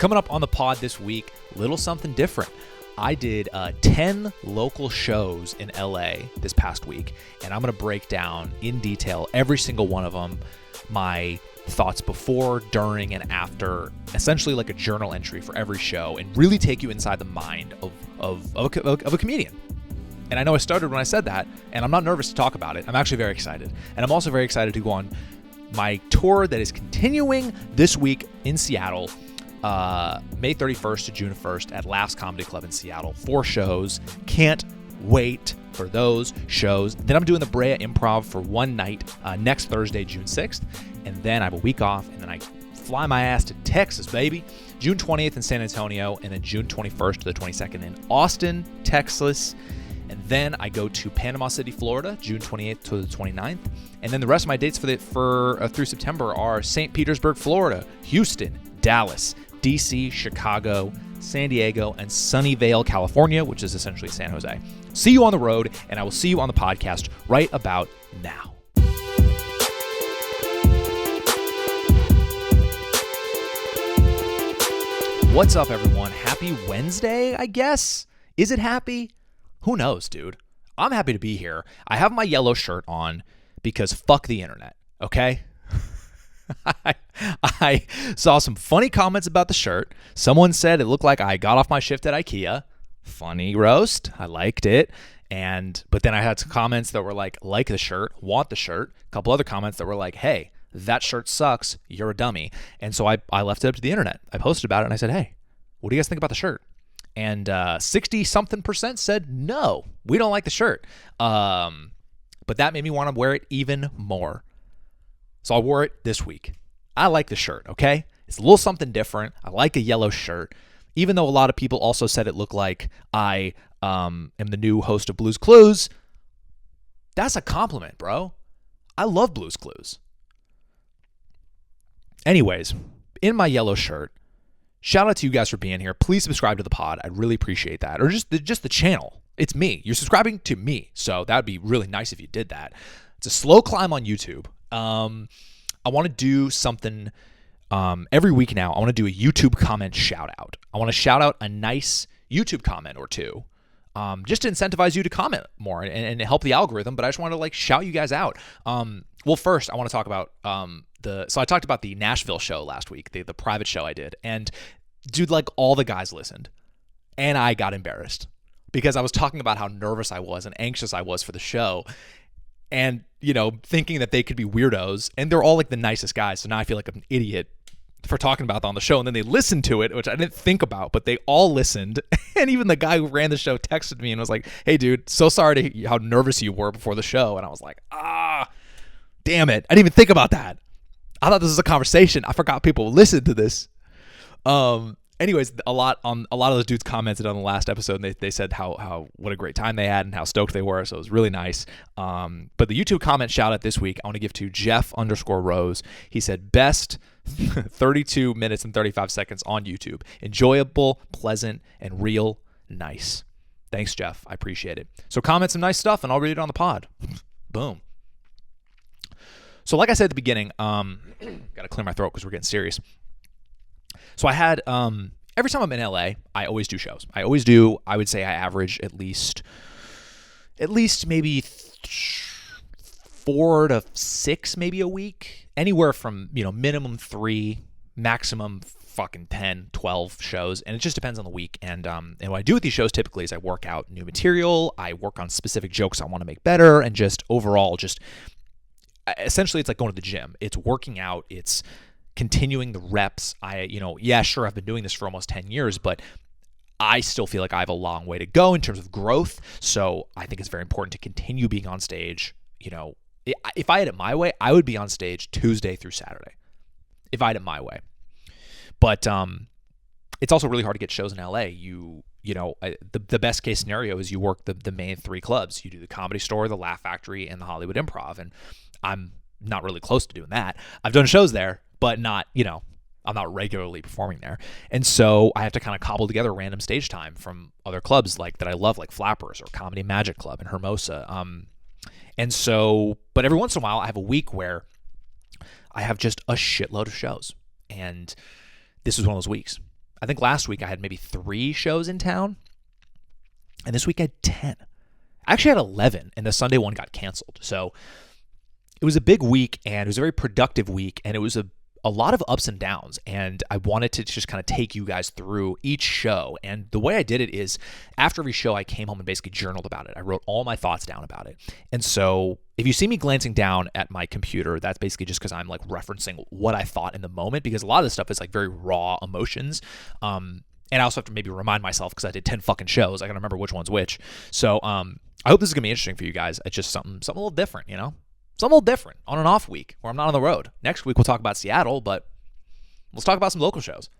Coming up on the pod this week, little something different. I did 10 local shows in LA this past week, and I'm going to break down in detail every single one of them, my thoughts before, during, and after, essentially like a journal entry for every show, and really take you inside the mind of a comedian. And I know I started when I said that, and I'm not nervous to talk about it. I'm actually very excited. And I'm also very excited to go on my tour that is continuing this week in Seattle, May 31st to June 1st at Laughs Comedy Club in Seattle. 4 shows. Can't wait for those shows. Then I'm doing the Brea Improv for one night next Thursday, June 6th. And then I have a week off, and then I fly my ass to Texas, baby. June 20th in San Antonio, and then June 21st to the 22nd in Austin, Texas. And then I go to Panama City, Florida, June 28th to the 29th. And then the rest of my dates for through September are St. Petersburg, Florida, Houston, Dallas, DC, Chicago, San Diego, and Sunnyvale, California, which is essentially San Jose. See you on the road, and I will see you on the podcast right about now. What's up, everyone? Happy Wednesday, I guess? Is it happy? Who knows, dude? I'm happy to be here. I have my yellow shirt on because fuck the internet, okay? I saw some funny comments about the shirt. Someone said it looked like I got off my shift at IKEA. Funny roast. I liked it. But then I had some comments that were like the shirt, want the shirt. A couple other comments that were like, hey, that shirt sucks. You're a dummy. And so I left it up to the internet. I posted about it and I said, hey, what do you guys think about the shirt? And 60-something% said, no, we don't like the shirt. But that made me want to wear it even more. So I wore it this week. I like the shirt, okay? It's a little something different. I like a yellow shirt. Even though a lot of people also said it looked like I am the new host of Blue's Clues, that's a compliment, bro. I love Blue's Clues. Anyways, in my yellow shirt, shout out to you guys for being here. Please subscribe to the pod. I'd really appreciate that. Or just the channel. It's me. You're subscribing to me. So that would be really nice if you did that. It's a slow climb on YouTube. I want to do something every week now. I want to do a YouTube comment shout out. I want to shout out a nice YouTube comment or two, just to incentivize you to comment more and help the algorithm. But I just want to shout you guys out. Well, first I want to talk about so I talked about the Nashville show last week, the private show I did, and dude, all the guys listened, and I got embarrassed because I was talking about how nervous I was and anxious I was for the show. And, thinking that they could be weirdos, and they're all the nicest guys. So now I feel like I'm an idiot for talking about that on the show. And then they listened to it, which I didn't think about, but they all listened. And even the guy who ran the show texted me and was like, hey, dude, so sorry to hear how nervous you were before the show. And I was like, damn it. I didn't even think about that. I thought this was a conversation. I forgot people listened to this. Anyways, a lot of those dudes commented on the last episode, and they said how what a great time they had and how stoked they were. So it was really nice. But the YouTube comment shout out this week, I want to give to Jeff_Rose. He said, best 32 minutes and 35 seconds on YouTube. Enjoyable, pleasant, and real nice. Thanks, Jeff. I appreciate it. So comment some nice stuff, and I'll read it on the pod. Boom. So like I said at the beginning, got to clear my throat because we're getting serious. So I had, every time I'm in LA, I always do shows. I always do. I would say I average at least maybe 4 to 6 maybe a week. Anywhere from, minimum 3, maximum fucking 10, 12 shows. And it just depends on the week. And what I do with these shows typically is I work out new material. I work on specific jokes I want to make better. And just overall, essentially it's like going to the gym. It's working out. It's continuing the reps. Sure, I've been doing this for almost 10 years, but I still feel like I have a long way to go in terms of growth. So I think it's very important to continue being on stage. If I had it my way, I would be on stage Tuesday through Saturday. If I had it my way. But it's also really hard to get shows in LA. The best case scenario is you work the main 3 clubs. You do the Comedy Store, the Laugh Factory, and the Hollywood Improv. And I'm not really close to doing that. I've done shows there, but not, I'm not regularly performing there. And so I have to kind of cobble together random stage time from other clubs that I love, like Flappers or Comedy Magic Club in Hermosa. And so, but every once in a while I have a week where I have just a shitload of shows. And this was one of those weeks. I think last week I had maybe 3 shows in town, and this week I had 10. I actually had 11, and the Sunday one got canceled. So it was a big week, and it was a very productive week, and it was a lot of ups and downs, and I wanted to just kind of take you guys through each show. And the way I did it is after every show, I came home and basically journaled about it. I wrote all my thoughts down about it. And so if you see me glancing down at my computer, that's basically just because I'm like referencing what I thought in the moment, because a lot of this stuff is like very raw emotions. And I also have to maybe remind myself, because I did 10 fucking shows, I gotta remember which one's which. So I hope this is gonna be interesting for you guys. It's just something a little different, you know? Something a little different on an off week where I'm not on the road. Next week we'll talk about Seattle, but let's talk about some local shows.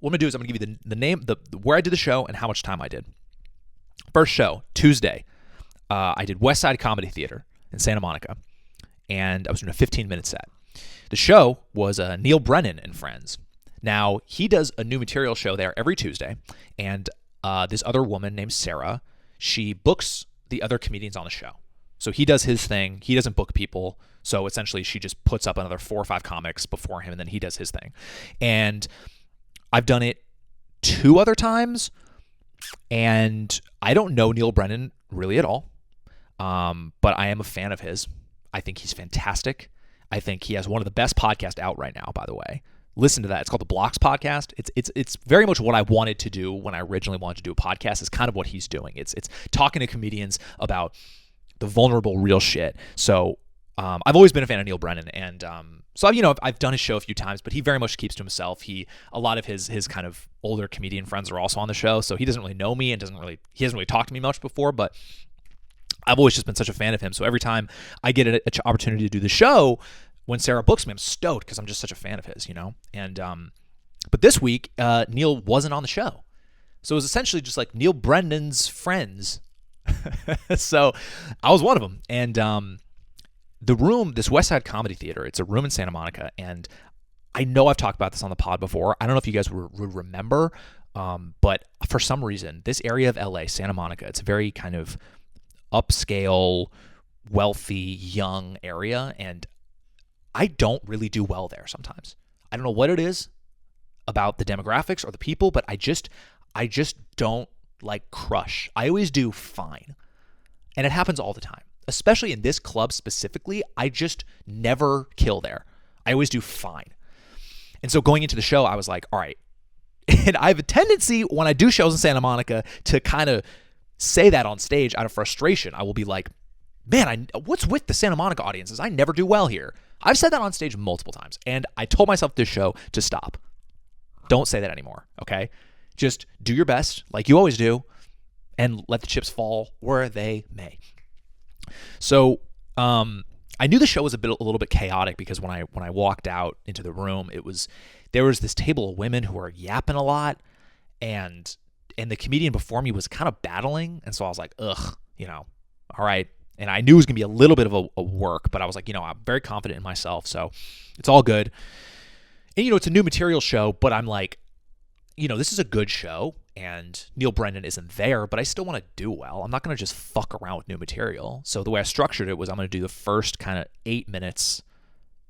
What I'm gonna do is I'm gonna give you the name, where I did the show, and how much time I did. First show, Tuesday. I did Westside Comedy Theater in Santa Monica, and I was doing a 15-minute set. The show was Neil Brennan and Friends. Now, he does a new material show there every Tuesday, and this other woman named Sarah, she books the other comedians on the show. So he does his thing. He doesn't book people. So essentially, she just puts up another 4 or 5 comics before him, and then he does his thing. And I've done it 2 other times, and I don't know Neil Brennan really at all, but I am a fan of his. I think he's fantastic. I think he has one of the best podcasts out right now, by the way. Listen to that. It's called the Blocks Podcast. It's very much what I wanted to do when I originally wanted to do a podcast. Is kind of what he's doing. It's talking to comedians about the vulnerable, real shit. So I've always been a fan of Neil Brennan, and so I've done his show a few times, but he very much keeps to himself. A lot of his kind of older comedian friends are also on the show, so he doesn't really know me and he hasn't really talked to me much before, but I've always just been such a fan of him. So every time I get an opportunity to do the show, when Sarah books me, I'm stoked because I'm just such a fan of his, And but this week, Neil wasn't on the show, so it was essentially just like Neil Brennan's friends. So I was one of them. And the room, this Westside Comedy Theater, it's a room in Santa Monica. And I know I've talked about this on the pod before. I don't know if you guys would remember, but for some reason, this area of LA, Santa Monica, it's a very kind of upscale, wealthy, young area. And I don't really do well there sometimes. I don't know what it is about the demographics or the people, but I just don't like crush. I always do fine. And it happens all the time. Especially in this club specifically, I just never kill there. I always do fine. And so going into the show, I was like, all right. And I have a tendency when I do shows in Santa Monica to kind of say that on stage out of frustration. I will be like, man, what's with the Santa Monica audiences? I never do well here. I've said that on stage multiple times. And I told myself this show to stop. Don't say that anymore, okay? Just do your best, like you always do, and let the chips fall where they may. So I knew the show was a little bit chaotic because when I walked out into the room, there was this table of women who were yapping a lot, and the comedian before me was kind of battling, and so I was like, ugh, all right. And I knew it was gonna be a little bit of a work, but I was like, I'm very confident in myself, so it's all good. And it's a new material show, but I'm like, this is a good show, and Neil Brennan isn't there, but I still want to do well. I'm not going to just fuck around with new material. So the way I structured it was I'm going to do the first kind of 8 minutes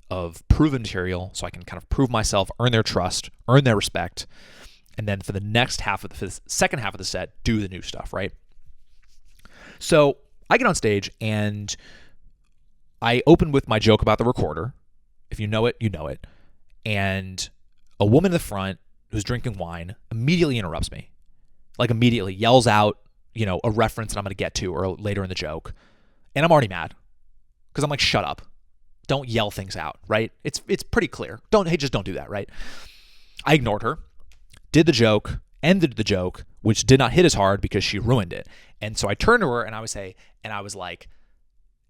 of proven material so I can kind of prove myself, earn their trust, earn their respect, and then for the second half of the set, do the new stuff, right? So I get on stage, and I open with my joke about the recorder. If you know it, you know it. And a woman in the front who's drinking wine immediately interrupts me. Like immediately yells out, a reference that I'm going to get to or later in the joke. And I'm already mad because I'm like, shut up. Don't yell things out, right? It's pretty clear. Just don't do that, right? I ignored her, did the joke, ended the joke, which did not hit as hard because she ruined it. And so I turned to her and I was like,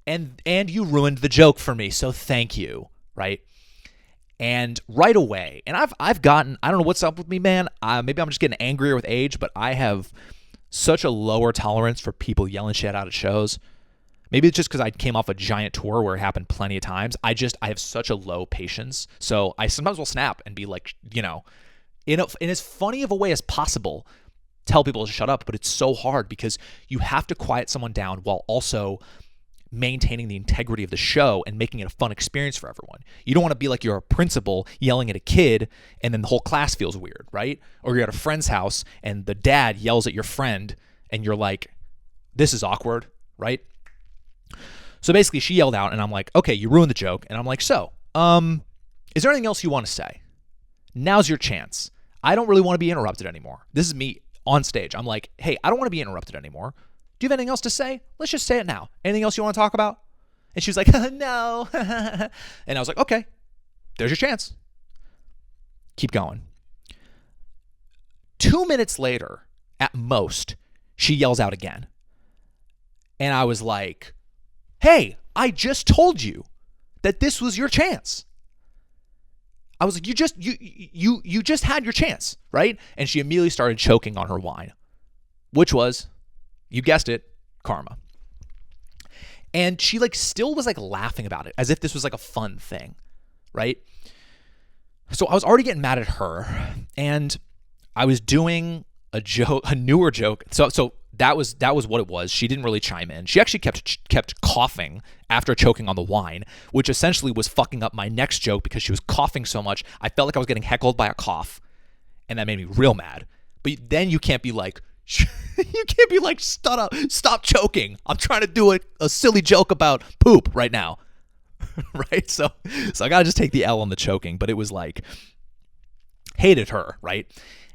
and you ruined the joke for me, so thank you, right? And right away, and I've gotten, I don't know what's up with me, man. Maybe I'm just getting angrier with age, but I have such a lower tolerance for people yelling shit out at shows. Maybe it's just because I came off a giant tour where it happened plenty of times. I have such a low patience. So I sometimes will snap and be like, in as funny of a way as possible, tell people to shut up. But it's so hard because you have to quiet someone down while also maintaining the integrity of the show and making it a fun experience for everyone. You don't want to be like you're a principal yelling at a kid and then the whole class feels weird, right? Or you're at a friend's house and the dad yells at your friend and you're like, this is awkward, right? So basically she yelled out and I'm like, okay, you ruined the joke. And I'm like, so, is there anything else you want to say? Now's your chance. I don't really want to be interrupted anymore. This is me on stage. I'm like, hey, I don't want to be interrupted anymore. Do you have anything else to say? Let's just say it now. Anything else you want to talk about? And she was like, no. And I was like, okay, there's your chance. Keep going. 2 minutes later, at most, she yells out again. And I was like, hey, I just told you that this was your chance. I was like, you just had your chance, right? And she immediately started choking on her wine, which was, you guessed it, karma. And she like still was like laughing about it as if this was like a fun thing, right? So I was already getting mad at her and I was doing a joke, a newer joke. So that was what it was. She didn't really chime in. She actually kept coughing after choking on the wine, which essentially was fucking up my next joke because she was coughing so much. I felt like I was getting heckled by a cough and that made me real mad. But then you can't be like, stop choking. I'm trying to do a silly joke about poop right now. Right? So I gotta just take the L on the choking, but it was like, hated her, right?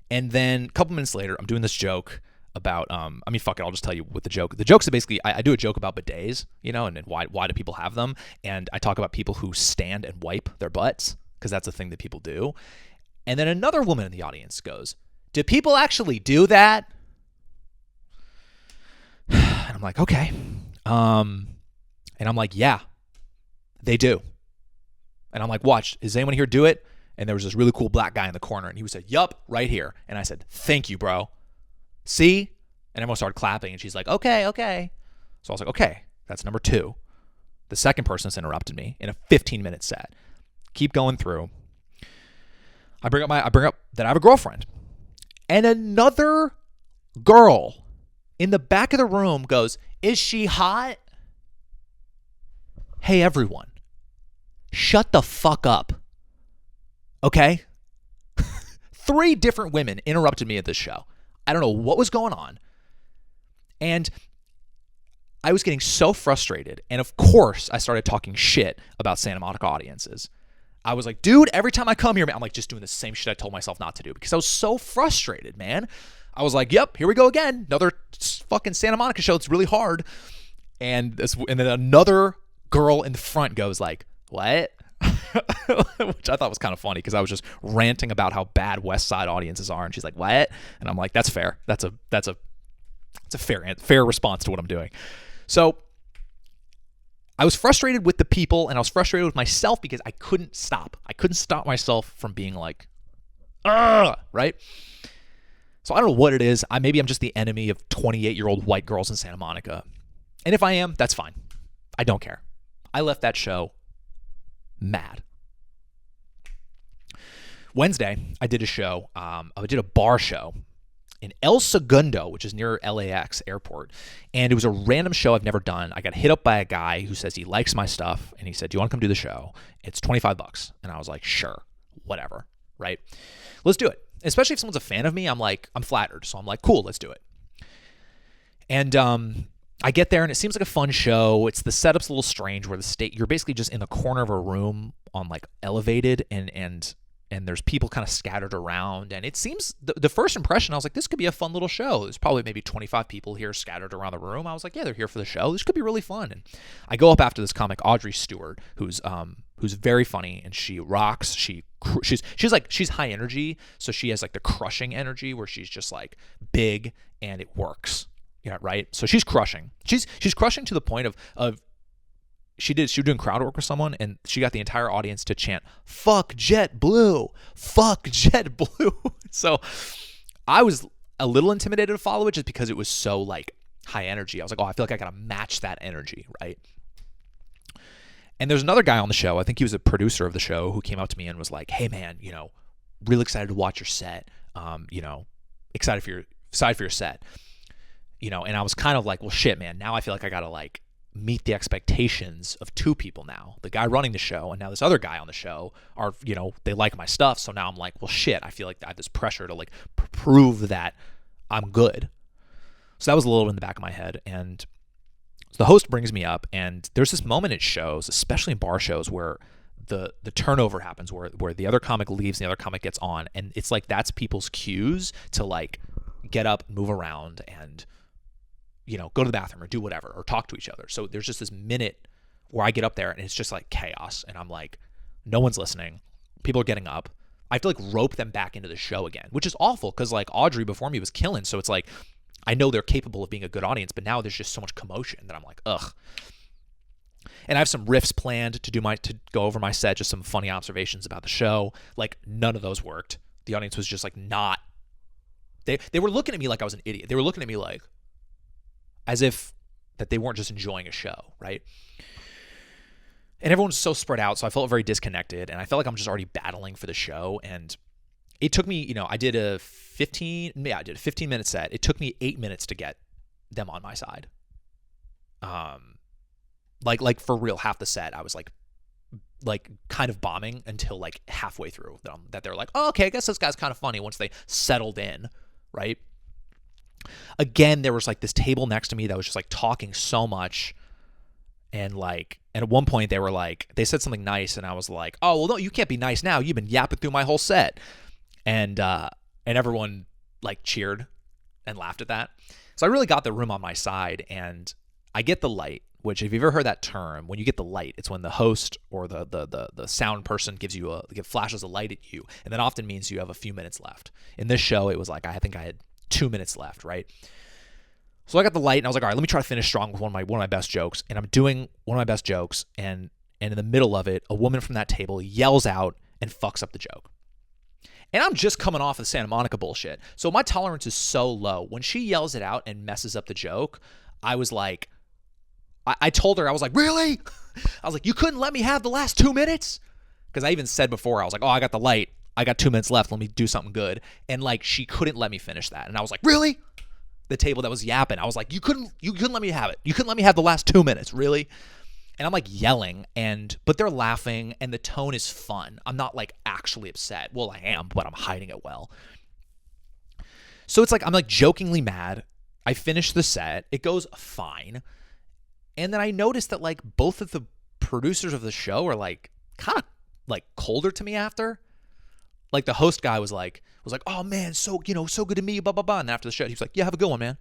And then a couple minutes later, I'm doing this joke about, fuck it, I'll just tell you what the joke. The joke's basically, I do a joke about bidets, and why do people have them? And I talk about people who stand and wipe their butts, because that's a thing that people do. And then another woman in the audience goes, do people actually do that? And I'm like, okay. And I'm like, yeah, they do. And I'm like, watch, does anyone here do it? And there was this really cool black guy in the corner and he said, yup, right here. And I said, thank you, bro. See? And everyone started clapping and she's like, okay. So I was like, okay, that's number 2. The second person that's interrupted me in a 15-minute set. Keep going through. I bring up that I have a girlfriend. And another girl in the back of the room goes, is she hot? Hey, everyone. Shut the fuck up. Okay? 3 different women interrupted me at this show. I don't know what was going on. And I was getting so frustrated. And of course, I started talking shit about Santa Monica audiences. I was like, dude, every time I come here, man, I'm like just doing the same shit I told myself not to do because I was so frustrated, man. I was like, yep, here we go again. Another fucking Santa Monica show. It's really hard. And then another girl in the front goes like, what? Which I thought was kind of funny because I was just ranting about how bad Westside audiences are. And she's like, what? And I'm like, that's fair. That's a fair response to what I'm doing. So I was frustrated with the people and I was frustrated with myself because I couldn't stop. I couldn't stop myself from being like, right? So I don't know what it is. Maybe I'm just the enemy of 28-year-old white girls in Santa Monica. And if I am, that's fine. I don't care. I left that show mad. Wednesday, I did a show. I did a bar show in El Segundo, which is near LAX airport. And it was a random show I've never done. I got hit up by a guy who says he likes my stuff. And he said, do you want to come do the show? It's $25. And I was like, sure, whatever, right? Let's do it. Especially if someone's a fan of me, I'm flattered. So I'm like, cool, let's do it. And I get there and it seems like a fun show. The setup's a little strange where you're basically just in the corner of a room on like elevated and there's people kind of scattered around. And it seems the first impression, I was like, this could be a fun little show. There's probably maybe 25 people here scattered around the room. I was like, yeah, they're here for the show. This could be really fun. And I go up after this comic, Audrey Stewart, who's very funny and she rocks. She's high energy. So she has like the crushing energy where she's just like big and it works. Yeah, right. So she's crushing. She's crushing to the point of she was doing crowd work with someone and she got the entire audience to chant, fuck JetBlue, fuck JetBlue. So I was a little intimidated to follow it just because it was so like high energy. I was like, oh, I feel like I got to match that energy, right? And there's another guy on the show, I think he was a producer of the show, who came up to me and was like, hey man, really excited to watch your set. Excited for your set. And I was kind of like, well, shit, man, now I feel like I got to like meet the expectations of two people now. The guy running the show and now this other guy on the show are, they like my stuff. So now I'm like, well, shit, I feel like I have this pressure to like prove that I'm good. So that was a little in the back of my head. And the host brings me up, and there's this moment at shows, especially in bar shows, where the turnover happens, where the other comic leaves and the other comic gets on, and it's like that's people's cues to like get up, move around, and go to the bathroom or do whatever or talk to each other. So there's just this minute where I get up there and it's just like chaos, and I'm like, no one's listening. People are getting up. I have to like rope them back into the show again, which is awful because like Audrey before me was killing. So it's like I know they're capable of being a good audience, but now there's just so much commotion that I'm like, ugh. And I have some riffs planned to go over my set, just some funny observations about the show. Like none of those worked. The audience was just like not. They were looking at me like I was an idiot. They were looking at me like as if that they weren't just enjoying a show, right? And everyone's so spread out, so I felt very disconnected, and I felt like I'm just already battling for the show. And it took me, I did a 15-minute set. It took me 8 minutes to get them on my side. Like for real, half the set, I was like kind of bombing until like halfway through them, that they're like, oh, okay, I guess this guy's kind of funny once they settled in, right? Again, there was like this table next to me that was just like talking so much. And at one point they said something nice, and I was like, oh, well, no, you can't be nice now. You've been yapping through my whole set. And everyone like cheered and laughed at that. So I really got the room on my side, and I get the light, which if you've ever heard that term, when you get the light, it's when the host or the sound person flashes a light at you, and that often means you have a few minutes left. In this show, it was like I think I had 2 minutes left, right? So I got the light, and I was like, all right, let me try to finish strong with one of my best jokes. And I'm doing one of my best jokes, and in the middle of it, a woman from that table yells out and fucks up the joke. And I'm just coming off of the Santa Monica bullshit, so my tolerance is so low. When she yells it out and messes up the joke, I was like, I told her, I was like, really? I was like, you couldn't let me have the last 2 minutes? Because I even said before, I was like, oh, I got the light. I got 2 minutes left. Let me do something good. And like, she couldn't let me finish that. And I was like, really? The table that was yapping, I was like, you couldn't let me have it. You couldn't let me have the last 2 minutes, really? And I'm like yelling, but they're laughing, and the tone is fun. I'm not like actually upset. Well, I am, but I'm hiding it well. So it's like, I'm like jokingly mad. I finish the set. It goes fine. And then I noticed that like both of the producers of the show are like kind of like colder to me after. Like the host guy was like, oh man, so good to meet you, blah, blah, blah. And after the show, he was like, yeah, have a good one, man.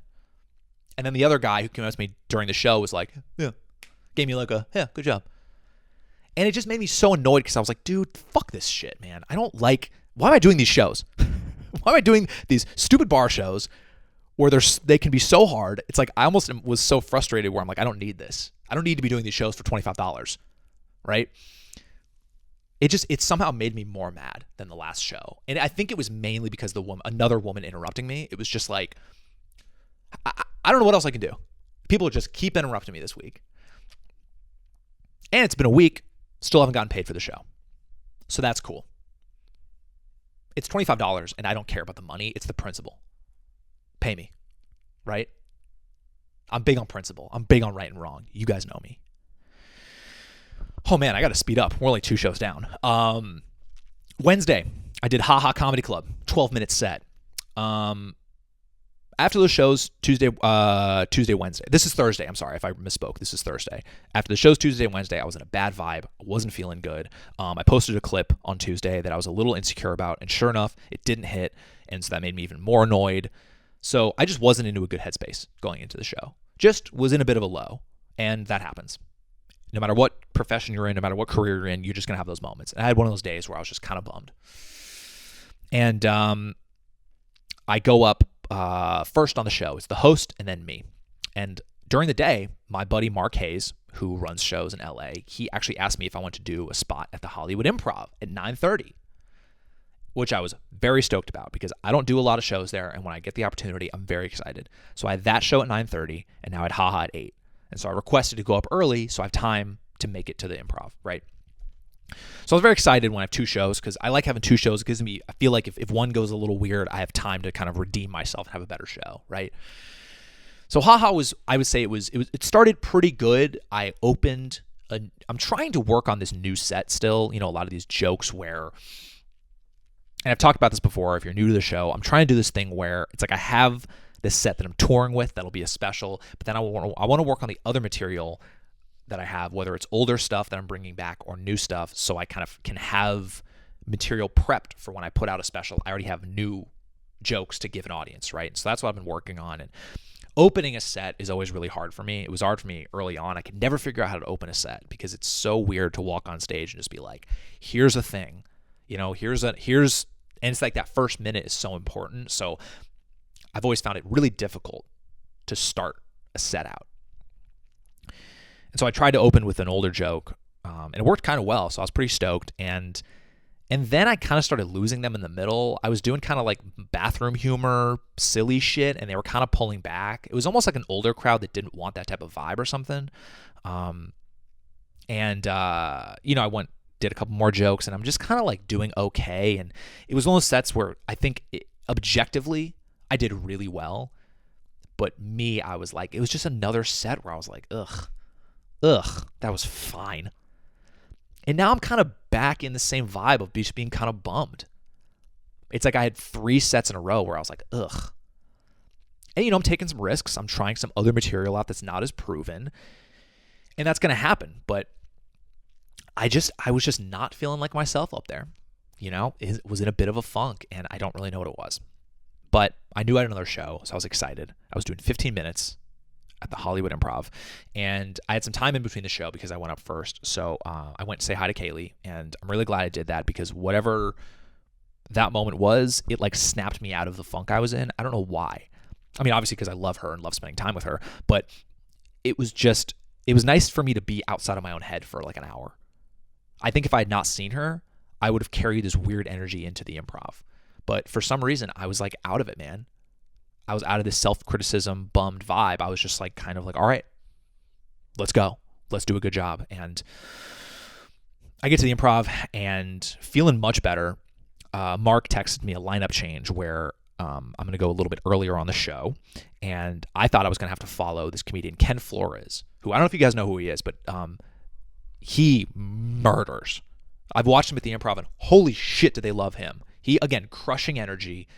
And then the other guy who came up to me during the show was like, yeah, gave me like yeah, good job. And it just made me so annoyed because I was like, dude, fuck this shit, man. Why am I doing these shows? Why am I doing these stupid bar shows where they can be so hard? It's like, I almost was so frustrated where I'm like, I don't need this. I don't need to be doing these shows for $25, right? It somehow made me more mad than the last show. And I think it was mainly because another woman interrupting me. It was just like, I don't know what else I can do. People just keep interrupting me this week. And it's been a week, still haven't gotten paid for the show. So that's cool. It's $25 and I don't care about the money. It's the principle. Pay me, right? I'm big on principle. I'm big on right and wrong. You guys know me. Oh man, I got to speed up. We're only 2 shows down. Wednesday, I did Ha Ha Comedy Club, 12-minute set. After those shows, Tuesday, Wednesday. This is Thursday. I'm sorry if I misspoke. This is Thursday. After the shows Tuesday and Wednesday, I was in a bad vibe. I wasn't feeling good. I posted a clip on Tuesday that I was a little insecure about, and sure enough, it didn't hit, and so that made me even more annoyed. So I just wasn't into a good headspace going into the show. Just was in a bit of a low, and that happens. No matter what profession you're in, no matter what career you're in, you're just going to have those moments. And I had one of those days where I was just kind of bummed. And I go up first on the show. It's the host and then me. And during the day, my buddy Mark Hayes, who runs shows in LA, he actually asked me if I want to do a spot at the Hollywood Improv at 9:30, which I was very stoked about because I don't do a lot of shows there. And when I get the opportunity, I'm very excited. So I had that show at 9:30 and now I had Ha Ha at 8. And so I requested to go up early so I have time to make it to the Improv, right? So I was very excited when I have 2 shows because I like having 2 shows. It gives me, I feel like if one goes a little weird, I have time to kind of redeem myself and have a better show, right? So haha was, I would say it started pretty good. I'm trying to work on this new set still, a lot of these jokes where, and I've talked about this before, if you're new to the show, I'm trying to do this thing where it's like I have this set that I'm touring with, that'll be a special, but then I want to work on the other material that I have, whether it's older stuff that I'm bringing back or new stuff, so I kind of can have material prepped for when I put out a special. I already have new jokes to give an audience, right? So that's what I've been working on. And opening a set is always really hard for me. It was hard for me early on. I could never figure out how to open a set because it's so weird to walk on stage and just be like, here's a thing, and it's like that first minute is so important. So I've always found it really difficult to start a set out. And so I tried to open with an older joke, and it worked kind of well. So I was pretty stoked. And then I kind of started losing them in the middle. I was doing kind of like bathroom humor, silly shit, and they were kind of pulling back. It was almost like an older crowd that didn't want that type of vibe or something. I did a couple more jokes, and I'm just kind of like doing okay. And it was one of those sets where I think objectively I did really well. But I was like, it was just another set where I was like, ugh, that was fine. And now I'm kind of back in the same vibe of just being kind of bummed. It's like I had 3 sets in a row where I was like, ugh. And, I'm taking some risks. I'm trying some other material out that's not as proven. And that's going to happen. But I was just not feeling like myself up there. It was in a bit of a funk, and I don't really know what it was. But I knew I had another show, so I was excited. I was doing 15 minutes at the Hollywood Improv, and I had some time in between the show because I went up first. So I went to say hi to Kaylee, and I'm really glad I did that because whatever that moment was, it like snapped me out of the funk I was in. I don't know why. I mean, obviously because I love her and love spending time with her, but it was nice for me to be outside of my own head for like an hour. I think if I had not seen her, I would have carried this weird energy into the improv. But for some reason, I was like out of it, man. I was out of this self-criticism, bummed vibe. I was just like kind of like, all right, let's go. Let's do a good job. And I get to the improv and feeling much better. Mark texted me a lineup change where I'm going to go a little bit earlier on the show. And I thought I was going to have to follow this comedian, Ken Flores, who I don't know if you guys know who he is, but he murders. I've watched him at the improv, and holy shit, do they love him. He, again, crushing energy.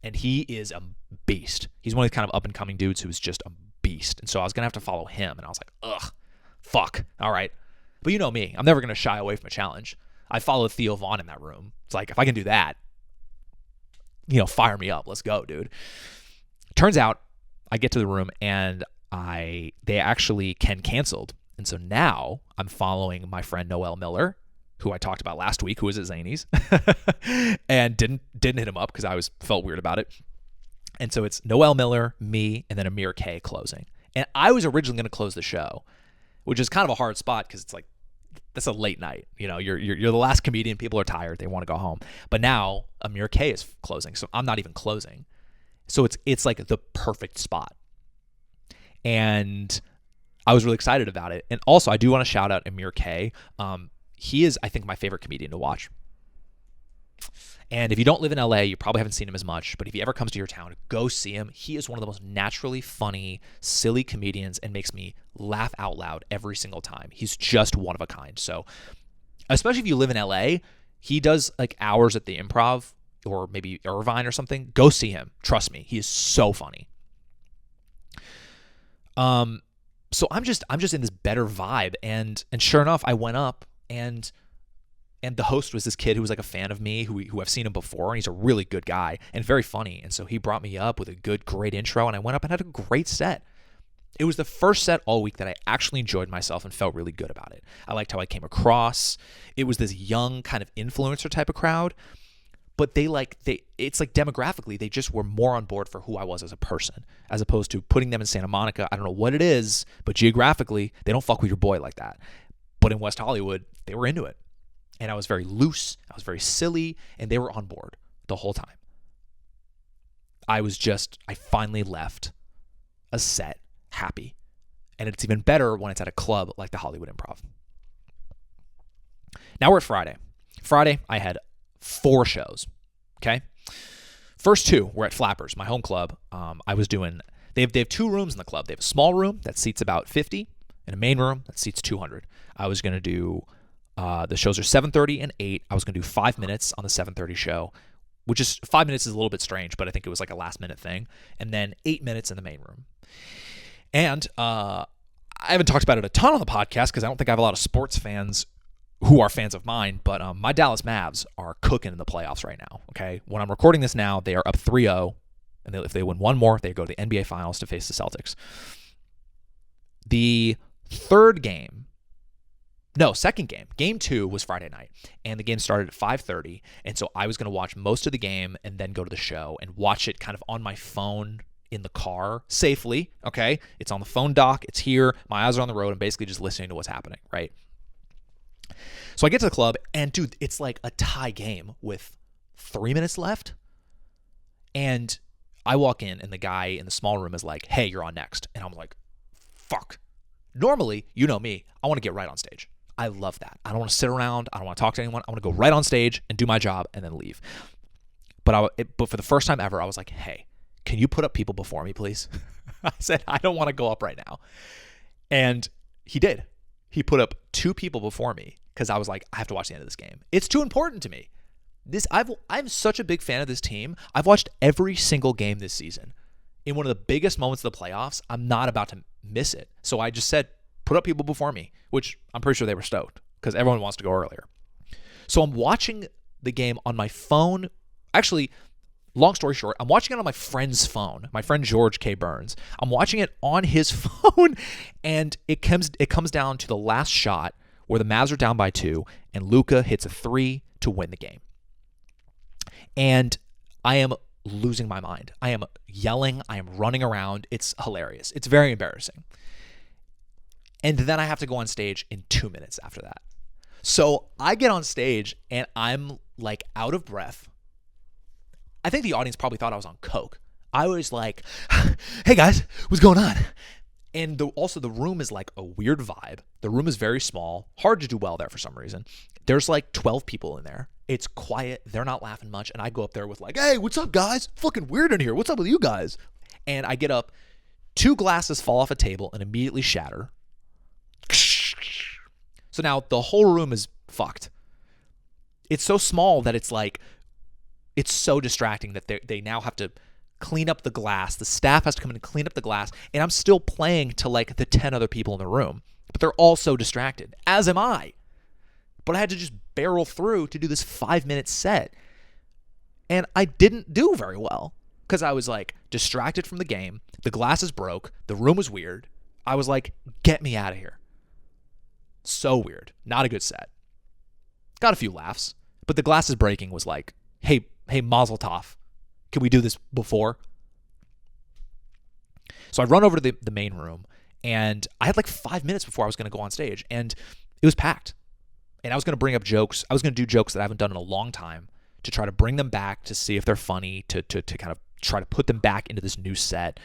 And he is a beast. He's one of the kind of up-and-coming dudes who is just a beast. And so I was going to have to follow him. And I was like, ugh, fuck. All right. But you know me. I'm never going to shy away from a challenge. I followed Theo Vaughn in that room. It's like, if I can do that, fire me up. Let's go, dude. Turns out I get to the room, and they actually canceled. And so now I'm following my friend Noel Miller, who I talked about last week, who was at Zany's, and didn't hit him up because I felt weird about it. And so it's Noel Miller, me, and then Amir K closing. And I was originally going to close the show, which is kind of a hard spot because it's like, that's a late night. You're the last comedian. People are tired. They want to go home. But now Amir K is closing, so I'm not even closing. So it's like the perfect spot. And I was really excited about it. And also, I do want to shout out Amir K. He is, I think, my favorite comedian to watch. And if you don't live in LA, you probably haven't seen him as much. But if he ever comes to your town, go see him. He is one of the most naturally funny, silly comedians and makes me laugh out loud every single time. He's just one of a kind. So, especially if you live in LA, he does like hours at the Improv or maybe Irvine or something. Go see him. Trust me, he is so funny. So I'm just in this better vibe, and sure enough, I went up. And the host was this kid who was like a fan of me, who I've seen him before, and he's a really good guy and very funny. And so he brought me up with a great intro, and I went up and had a great set. It was the first set all week that I actually enjoyed myself and felt really good about it. I liked how I came across. It was this young kind of influencer type of crowd, but it's like demographically, they just were more on board for who I was as a person, as opposed to putting them in Santa Monica. I don't know what it is, but geographically, they don't fuck with your boy like that. But in West Hollywood, they were into it. And I was very loose. I was very silly. And they were on board the whole time. I finally left a set happy. And it's even better when it's at a club like the Hollywood Improv. Now we're at Friday. Friday, I had 4 shows. Okay? First 2 were at Flappers, my home club. They have two rooms in the club. They have a small room that seats about 50 and a main room that seats 200. I was going to do, the shows are 7:30 and 8. I was going to do 5 minutes on the 7:30 show, which is 5 minutes is a little bit strange, but I think it was like a last minute thing. And then 8 minutes in the main room. And I haven't talked about it a ton on the podcast because I don't think I have a lot of sports fans who are fans of mine, but my Dallas Mavs are cooking in the playoffs right now, okay? When I'm recording this now, they are up 3-0, and if they win one more, they go to the NBA Finals to face the Celtics. The second game, game 2 was Friday night, and the game started at 5:30, and so I was going to watch most of the game and then go to the show and watch it kind of on my phone in the car safely, okay? It's on the phone dock, it's here, my eyes are on the road, I'm basically just listening to what's happening, right? So I get to the club, and dude, it's like a tie game with 3 minutes left. And I walk in, and the guy in the small room is like, hey, you're on next. And I'm like, fuck. Normally, you know me, I want to get right on stage. I love that. I don't want to sit around. I don't want to talk to anyone. I want to go right on stage and do my job and then leave. But for the first time ever, I was like, hey, can you put up people before me, please? I said, I don't want to go up right now. And he did. He put up 2 people before me because I was like, I have to watch the end of this game. It's too important to me. I'm such a big fan of this team. I've watched every single game this season. In one of the biggest moments of the playoffs, I'm not about to miss it. So I just said, put up people before me, which I'm pretty sure they were stoked because everyone wants to go earlier. So I'm watching the game on my phone. Actually, long story short, I'm watching it on my friend's phone, my friend George K. Burns. I'm watching it on his phone, and it comes down to the last shot where the Mavs are down by 2, and Luka hits a 3 to win the game. And I am losing my mind. I am yelling. I am running around. It's hilarious. It's very embarrassing. And then I have to go on stage in 2 minutes after that. So I get on stage, and I'm like out of breath. I think the audience probably thought I was on coke. I was like, hey guys, what's going on? And also the room is like a weird vibe. The room is very small, hard to do well there for some reason. There's like 12 people in there. It's quiet. They're not laughing much. And I go up there with like, hey, what's up guys? Fucking weird in here. What's up with you guys? And I get up, 2 glasses fall off a table and immediately shatter. So now the whole room is fucked. It's so small that it's like, it's so distracting that they now have to clean up the glass. The staff has to come in and clean up the glass. And I'm still playing to like the 10 other people in the room. But they're all so distracted, as am I. But I had to just barrel through to do this 5-minute set. And I didn't do very well because I was like distracted from the game. The glasses broke. The room was weird. I was like, get me out of here. So weird. Not a good set. Got a few laughs. But the glasses breaking was like, hey, Mazel Tov. Can we do this before? So I run over to the main room, and I had like 5 minutes before I was going to go on stage, and it was packed. And I was going to bring up jokes. I was going to do jokes that I haven't done in a long time to try to bring them back to see if they're funny, to kind of try to put them back into this new set.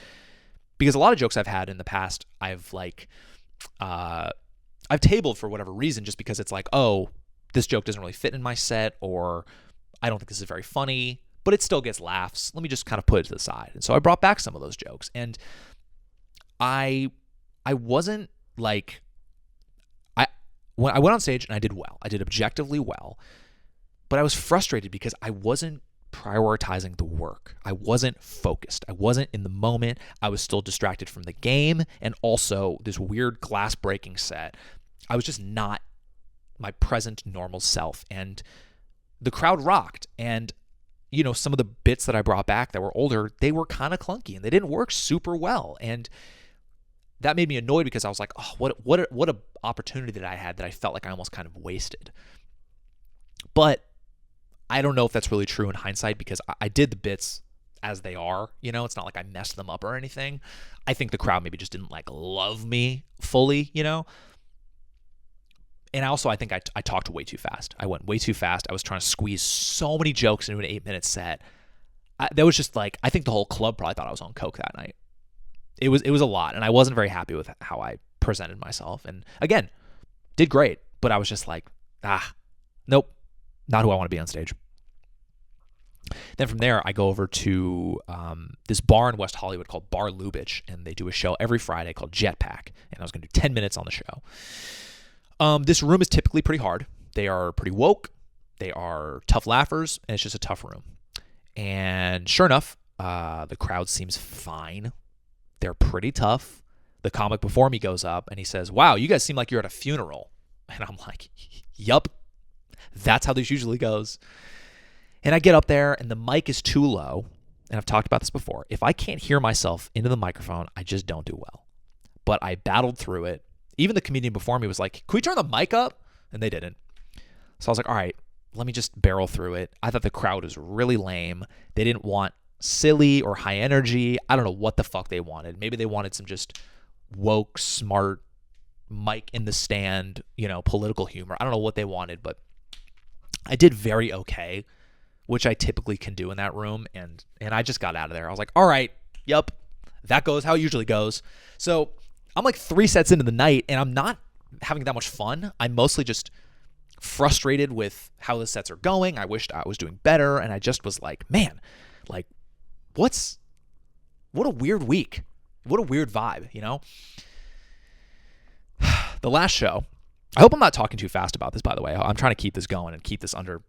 Because a lot of jokes I've had in the past, I've tabled for whatever reason, just because it's like, oh, this joke doesn't really fit in my set, or I don't think this is very funny, but it still gets laughs. Let me just kind of put it to the side. And so I brought back some of those jokes. And I wasn't like, when I went on stage and I did well. I did objectively well. But I was frustrated because I wasn't prioritizing the work. I wasn't focused. I wasn't in the moment. I was still distracted from the game and also this weird glass breaking set. I was just not my present normal self. And the crowd rocked. And you know, some of the bits that I brought back that were older, they were kind of clunky and they didn't work super well. And that made me annoyed because I was like, oh, what a opportunity that I had that I felt like I almost kind of wasted. But I don't know if that's really true in hindsight because I did the bits as they are. You know, it's not like I messed them up or anything. I think the crowd maybe just didn't like love me fully, you know. And also, I think I talked way too fast. I went way too fast. I was trying to squeeze so many jokes into an 8-minute set. That was just like, I think the whole club probably thought I was on coke that night. It was a lot, and I wasn't very happy with how I presented myself. And again, did great, but I was just like, nope, not who I want to be on stage. Then from there, I go over to this bar in West Hollywood called Bar Lubitsch, and they do a show every Friday called Jetpack, and I was going to do 10 minutes on the show. This room is typically pretty hard. They are pretty woke. They are tough laughers, and it's just a tough room. And sure enough, the crowd seems fine. They're pretty tough. The comic before me goes up, and he says, "Wow, you guys seem like you're at a funeral." And I'm like, yup, that's how this usually goes. And I get up there, and the mic is too low. And I've talked about this before. If I can't hear myself into the microphone, I just don't do well. But I battled through it. Even the comedian before me was like, "Can we turn the mic up?" And they didn't. So I was like, all right, let me just barrel through it. I thought the crowd was really lame. They didn't want silly or high energy. I don't know what the fuck they wanted. Maybe they wanted some just woke, smart, mic in the stand, political humor. I don't know what they wanted, but I did very okay, which I typically can do in that room. And I just got out of there. I was like, all right, yep, that goes how it usually goes. So I'm like 3 sets into the night, and I'm not having that much fun. I'm mostly just frustrated with how the sets are going. I wished I was doing better, and I just was like, man, like, what a weird week. What a weird vibe, The last show, I hope I'm not talking too fast about this, by the way. I'm trying to keep this going and keep this under,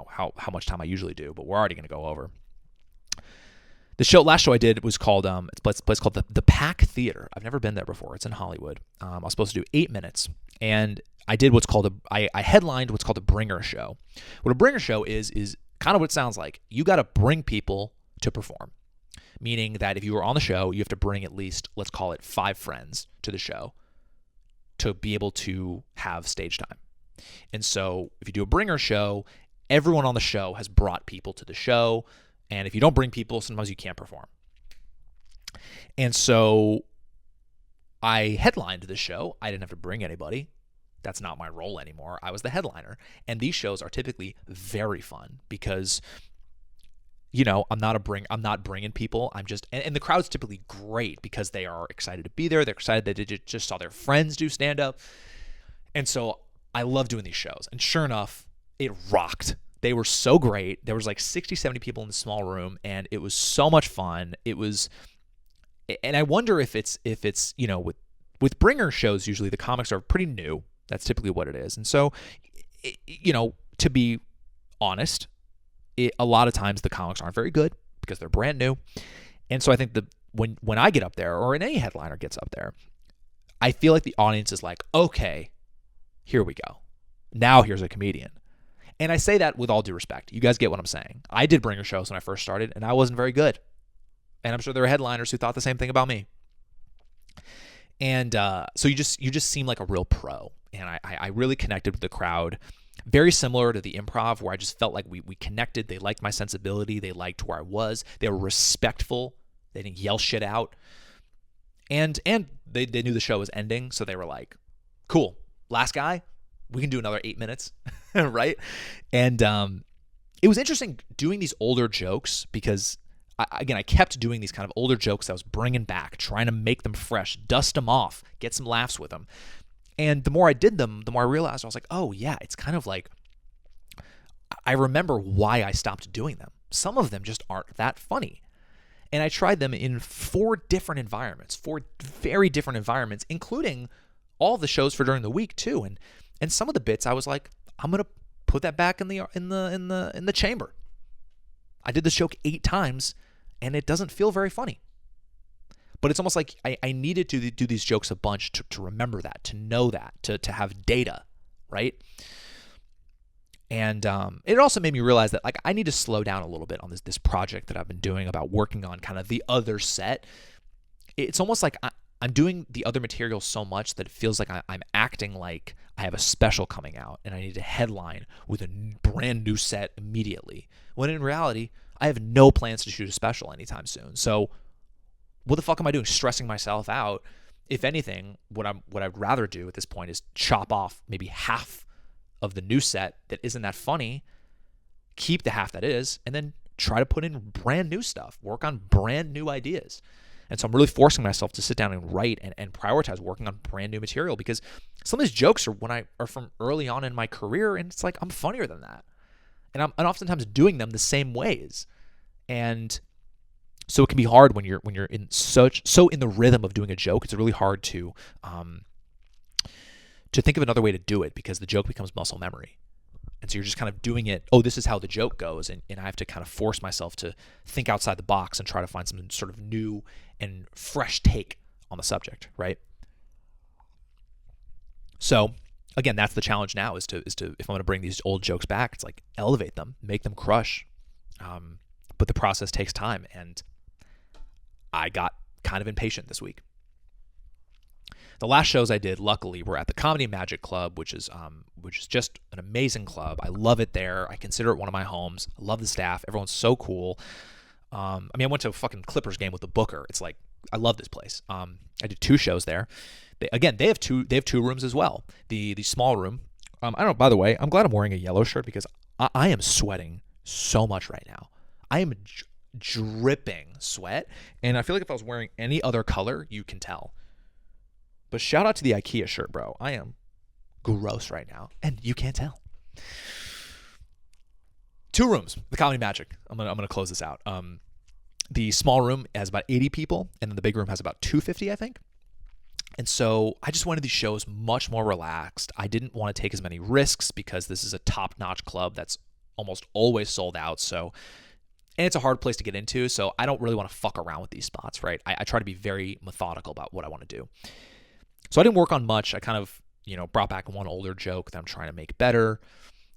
how much time I usually do, but we're already going to go over. The last show I did was called, it's a place called the Pack Theater. I've never been there before. It's in Hollywood. I was supposed to do 8 minutes, and I did I headlined what's called a bringer show. What a bringer show is kind of what it sounds like. You got to bring people to perform, meaning that if you were on the show, you have to bring at least, let's call it 5 friends to the show to be able to have stage time. And so if you do a bringer show, everyone on the show has brought people to the show. And if you don't bring people, sometimes you can't perform. And so I headlined the show. I didn't have to bring anybody. That's not my role anymore. I was the headliner. And these shows are typically very fun because, I'm not bringing people. I'm just, and the crowd's typically great because they are excited to be there. They're excited that they just saw their friends do stand up. And so I love doing these shows. And sure enough, it rocked. They were so great. There was like 60, 70 people in the small room, and it was so much fun. And I wonder if it's with bringer shows, usually the comics are pretty new. That's typically what it is. And so, to be honest, a lot of times the comics aren't very good because they're brand new. And so I think when I get up there, or any headliner gets up there, I feel like the audience is like, okay, here we go. Now here's a comedian. And I say that with all due respect. You guys get what I'm saying. I did bringer shows when I first started, and I wasn't very good. And I'm sure there were headliners who thought the same thing about me. And so you just seem like a real pro. And I really connected with the crowd. Very similar to the Improv, where I just felt like we connected. They liked my sensibility. They liked where I was. They were respectful. They didn't yell shit out. And they knew the show was ending, so they were like, cool, last guy, we can do another 8 minutes, right? And it was interesting doing these older jokes because, I kept doing these kind of older jokes that I was bringing back, trying to make them fresh, dust them off, get some laughs with them. And the more I did them, the more I realized, I was like, oh yeah, it's kind of like, I remember why I stopped doing them. Some of them just aren't that funny. And I tried them in 4 different environments, 4 very different environments, including all the shows for during the week too. And some of the bits I was like, I'm gonna put that back in the chamber. I did this joke 8 times, and it doesn't feel very funny. But it's almost like I needed to do these jokes a bunch to remember that, to know that, to have data, right? And it also made me realize that like I need to slow down a little bit on this project that I've been doing about working on kind of the other set. It's almost like I'm doing the other material so much that it feels like I'm acting like I have a special coming out and I need to headline with a brand new set immediately. When in reality, I have no plans to shoot a special anytime soon. So what the fuck am I doing stressing myself out? If anything, what I'd rather do at this point is chop off maybe half of the new set that isn't that funny, keep the half that is, and then try to put in brand new stuff, work on brand new ideas. And so I'm really forcing myself to sit down and write and prioritize working on brand new material because some of these jokes are from early on in my career, and it's like I'm funnier than that. And I'm oftentimes doing them the same ways. And so it can be hard when you're in so in the rhythm of doing a joke. It's really hard to think of another way to do it because the joke becomes muscle memory. And so you're just kind of doing it, oh, this is how the joke goes. And I have to kind of force myself to think outside the box and try to find some sort of new and fresh take on the subject, right? So again, that's the challenge now is to if I'm going to bring these old jokes back, it's like elevate them, make them crush. But the process takes time, and I got kind of impatient this week. The last shows I did, luckily, were at the Comedy Magic Club, which is just an amazing club. I love it there. I consider it one of my homes. I love the staff. Everyone's so cool. I went to a fucking Clippers game with the booker. It's like, I love this place. I did 2 shows there. They have two rooms as well. The small room. I don't know. By the way, I'm glad I'm wearing a yellow shirt because I am sweating so much right now. I am dripping sweat, and I feel like if I was wearing any other color, you can tell. But shout out to the IKEA shirt, bro. I am gross right now, and you can't tell. 2 rooms, the Comedy Magic. I'm gonna close this out. The small room has about 80 people, and then the big room has about 250, I think. And so I just wanted these shows much more relaxed. I didn't want to take as many risks because this is a top-notch club that's almost always sold out. And it's a hard place to get into, so I don't really want to fuck around with these spots, right? I try to be very methodical about what I want to do. So I didn't work on much. I kind of, brought back one older joke that I'm trying to make better.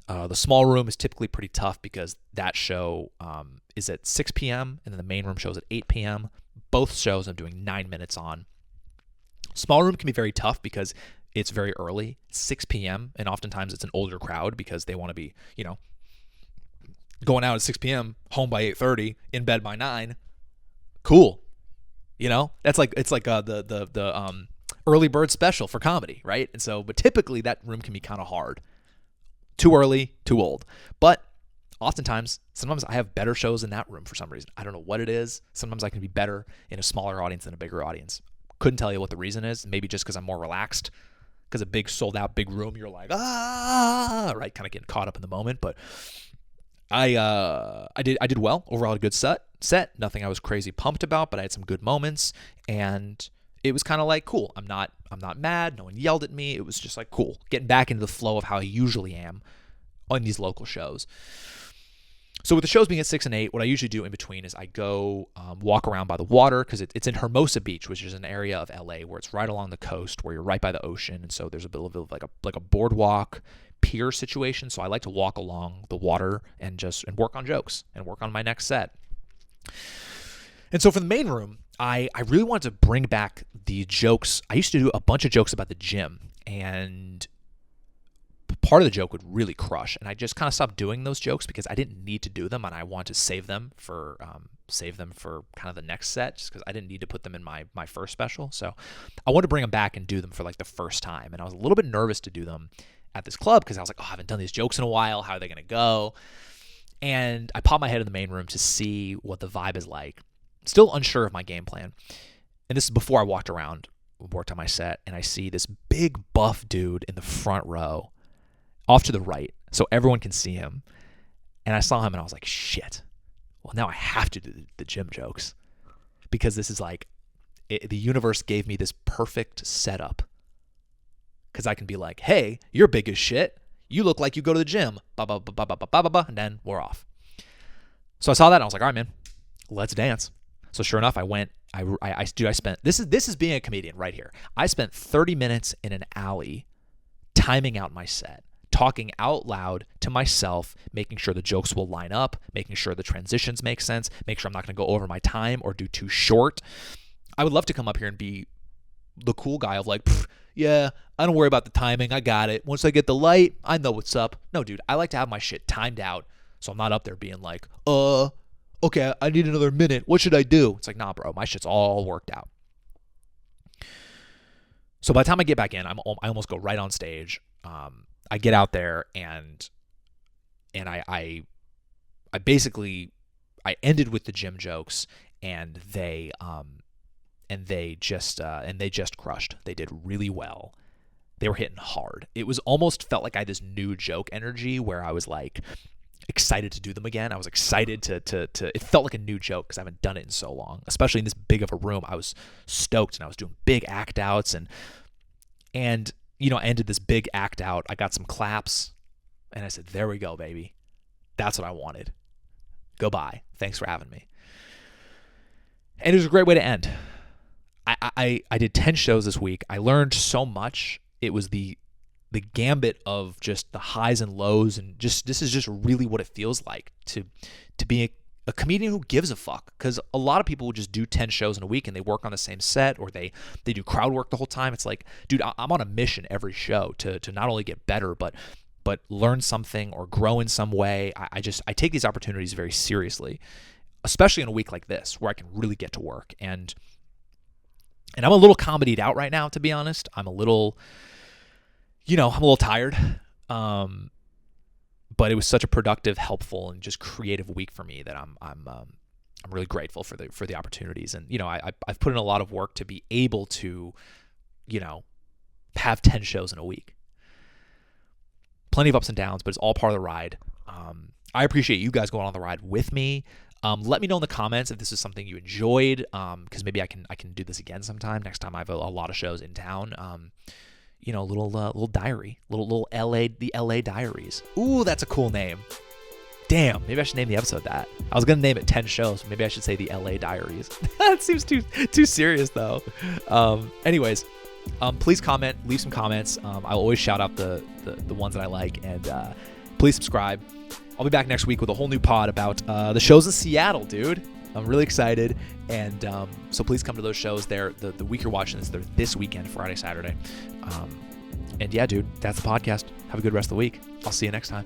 The small room is typically pretty tough because that show is at 6 p.m. and then the main room shows at 8 p.m. Both shows I'm doing 9 minutes on. Small room can be very tough because it's very early, 6 p.m., and oftentimes it's an older crowd because they want to be, going out at 6 p.m., home by 8:30, in bed by 9. Cool. It's like the early bird special for comedy, right? And so, but typically that room can be kind of hard. Too early, too old. But sometimes I have better shows in that room for some reason. I don't know what it is. Sometimes I can be better in a smaller audience than a bigger audience. Couldn't tell you what the reason is. Maybe just because I'm more relaxed. Because a big sold out big room, you're like, right? Kind of getting caught up in the moment. But I did well. Overall, a good set. Nothing I was crazy pumped about, but I had some good moments, and it was kind of like cool. I'm not mad. No one yelled at me. It was just like cool, getting back into the flow of how I usually am on these local shows. So with the shows being at 6 and 8, what I usually do in between is I go walk around by the water because it's in Hermosa Beach, which is an area of LA where it's right along the coast, where you're right by the ocean, and so there's a bit of like a boardwalk pier situation. So I like to walk along the water and work on jokes and work on my next set. And so for the main room, I really wanted to bring back the jokes. I used to do a bunch of jokes about the gym, and part of the joke would really crush, and I just kind of stopped doing those jokes because I didn't need to do them, and I want to save them for kind of the next set, just because I didn't need to put them in my first special. So I wanted to bring them back and do them for like the first time, and I was a little bit nervous to do them at this club because I was like, I haven't done these jokes in a while. How are they going to go? And I popped my head in the main room to see what the vibe is like. Still unsure of my game plan. And this is before I worked on my set, and I see this big buff dude in the front row off to the right so everyone can see him. And I saw him and I was like, shit. Well, now I have to do the gym jokes because this is like, the universe gave me this perfect setup. Because I can be like, hey, you're big as shit. You look like you go to the gym. And then we're off. So I saw that and I was like, all right, man, let's dance. So sure enough, I went. I spent. This is being a comedian right here. I spent 30 minutes in an alley, timing out my set, talking out loud to myself, making sure the jokes will line up, making sure the transitions make sense, make sure I'm not going to go over my time or do too short. I would love to come up here and be the cool guy of like, yeah, I don't worry about the timing. I got it. Once I get the light, I know what's up. No, dude, I like to have my shit timed out so I'm not up there being like, okay, I need another minute. What should I do? It's like, nah, bro, my shit's all worked out. So by the time I get back in, I almost go right on stage. I get out there and I basically ended with the gym jokes, and they just crushed. They did really well. They were hitting hard. It was almost felt like I had this new joke energy where I was like, excited to do them again. I was excited to it felt like a new joke because I haven't done it in so long, especially in this big of a room. I was stoked, and I was doing big act outs, and I ended this big act out. I got some claps, and I said, there we go, baby. That's what I wanted. Goodbye. Thanks for having me. And it was a great way to end. I did 10 shows this week. I learned so much. It was the gambit of just the highs and lows, and just this is just really what it feels like to be a comedian who gives a fuck. Because a lot of people would just do 10 shows in a week and they work on the same set, or they do crowd work the whole time. It's like, dude, I'm on a mission every show to not only get better, but learn something or grow in some way. I take these opportunities very seriously, especially in a week like this where I can really get to work. And I'm a little comedied out right now, to be honest. I'm a little tired. But it was such a productive, helpful, and just creative week for me that I'm really grateful for the opportunities. And I've put in a lot of work to be able to have 10 shows in a week. Plenty of ups and downs, but it's all part of the ride. I appreciate you guys going on the ride with me. Let me know in the comments if this is something you enjoyed, because maybe I can do this again sometime. Next time I have a lot of shows in town. Little diary, little the LA Diaries. Ooh, that's a cool name. Damn, maybe I should name the episode that. I was gonna name it 10 shows. Maybe I should say the LA Diaries. That seems too serious though. Anyways, please comment, leave some comments. I'll always shout out the ones that I like, and please subscribe. I'll be back next week with a whole new pod about the shows in Seattle, dude. I'm really excited, and so please come to those shows. The week you're watching this, they're this weekend, Friday, Saturday. And yeah, dude, that's the podcast. Have a good rest of the week. I'll see you next time.